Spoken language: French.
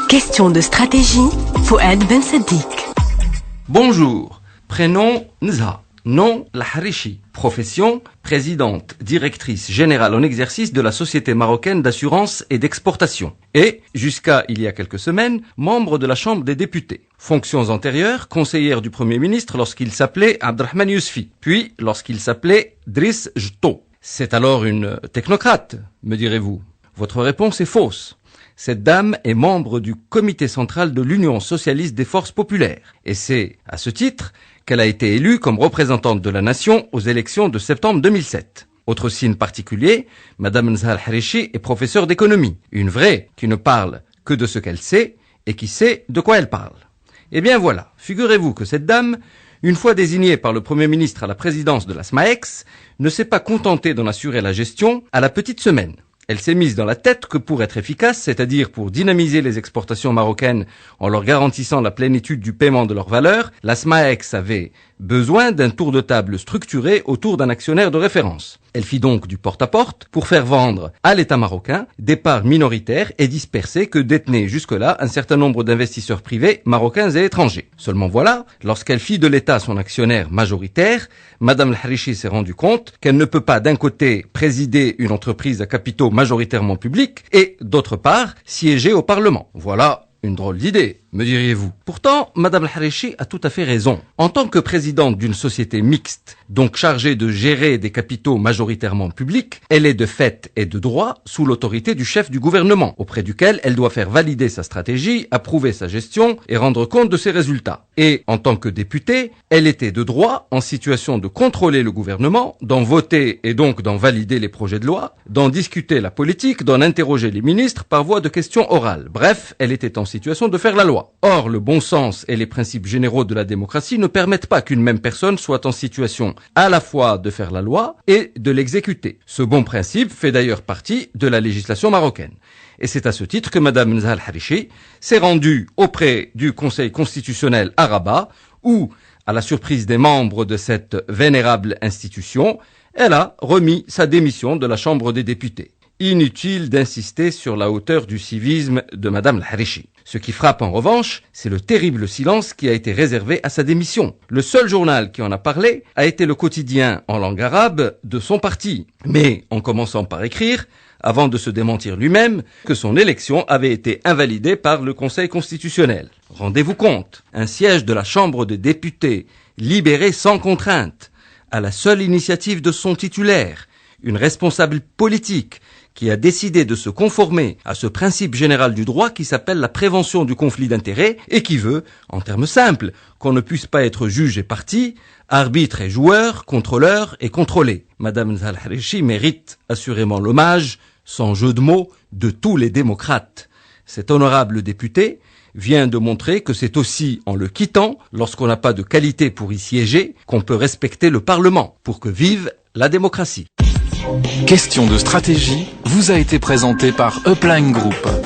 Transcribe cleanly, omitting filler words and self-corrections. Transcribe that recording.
Question de stratégie, Fouad Ben Saddik. Bonjour, prénom Nzha, nom Laharichi, profession présidente, directrice générale en exercice de la Société marocaine d'assurance et d'exportation et, jusqu'à il y a quelques semaines, membre de la Chambre des députés. Fonctions antérieures, conseillère du Premier ministre lorsqu'il s'appelait Abdelrahman Yousfi, puis lorsqu'il s'appelait Driss Jto. C'est alors une technocrate, me direz-vous. Votre réponse est fausse. Cette dame est membre du comité central de l'Union socialiste des forces populaires. Et c'est, à ce titre, qu'elle a été élue comme représentante de la nation aux élections de septembre 2007. Autre signe particulier, Madame Nzha Laharichi est professeure d'économie. Une vraie qui ne parle que de ce qu'elle sait et qui sait de quoi elle parle. Eh bien voilà, figurez-vous que cette dame, une fois désignée par le Premier ministre à la présidence de la SMAEX, ne s'est pas contentée d'en assurer la gestion à la petite semaine. Elle s'est mise dans la tête que pour être efficace, c'est-à-dire pour dynamiser les exportations marocaines en leur garantissant la plénitude du paiement de leurs valeurs, la SMAEX avait besoin d'un tour de table structuré autour d'un actionnaire de référence. Elle fit donc du porte-à-porte pour faire vendre à l'État marocain des parts minoritaires et dispersées que détenaient jusque-là un certain nombre d'investisseurs privés marocains et étrangers. Seulement voilà, lorsqu'elle fit de l'État son actionnaire majoritaire, Madame Laharichi s'est rendue compte qu'elle ne peut pas d'un côté présider une entreprise à capitaux majoritairement publics et d'autre part siéger au Parlement. Voilà une drôle d'idée, me diriez-vous. Pourtant, Madame Laharichi a tout à fait raison. En tant que présidente d'une société mixte, donc chargée de gérer des capitaux majoritairement publics, elle est de fait et de droit sous l'autorité du chef du gouvernement, auprès duquel elle doit faire valider sa stratégie, approuver sa gestion et rendre compte de ses résultats. Et en tant que députée, elle était de droit en situation de contrôler le gouvernement, d'en voter et donc d'en valider les projets de loi, d'en discuter la politique, d'en interroger les ministres par voie de questions orales. Bref, elle était en situation de faire la loi. Or, le bon sens et les principes généraux de la démocratie ne permettent pas qu'une même personne soit en situation à la fois de faire la loi et de l'exécuter. Ce bon principe fait d'ailleurs partie de la législation marocaine. Et c'est à ce titre que Madame Nzha Laharichi s'est rendue auprès du Conseil constitutionnel à Rabat, où, à la surprise des membres de cette vénérable institution, elle a remis sa démission de la Chambre des députés. Inutile d'insister sur la hauteur du civisme de Madame Laharichi. Ce qui frappe en revanche, c'est le terrible silence qui a été réservé à sa démission. Le seul journal qui en a parlé a été le quotidien en langue arabe de son parti. Mais en commençant par écrire, avant de se démentir lui-même, que son élection avait été invalidée par le Conseil constitutionnel. Rendez-vous compte, un siège de la Chambre des députés, libéré sans contrainte, à la seule initiative de son titulaire, une responsable politique qui a décidé de se conformer à ce principe général du droit qui s'appelle la prévention du conflit d'intérêts et qui veut, en termes simples, qu'on ne puisse pas être juge et partie, arbitre et joueur, contrôleur et contrôlé. Madame Nzha Laharichi mérite assurément l'hommage, sans jeu de mots, de tous les démocrates. Cet honorable député vient de montrer que c'est aussi en le quittant, lorsqu'on n'a pas de qualité pour y siéger, qu'on peut respecter le Parlement, pour que vive la démocratie. Question de stratégie vous a été présentée par Upline Group.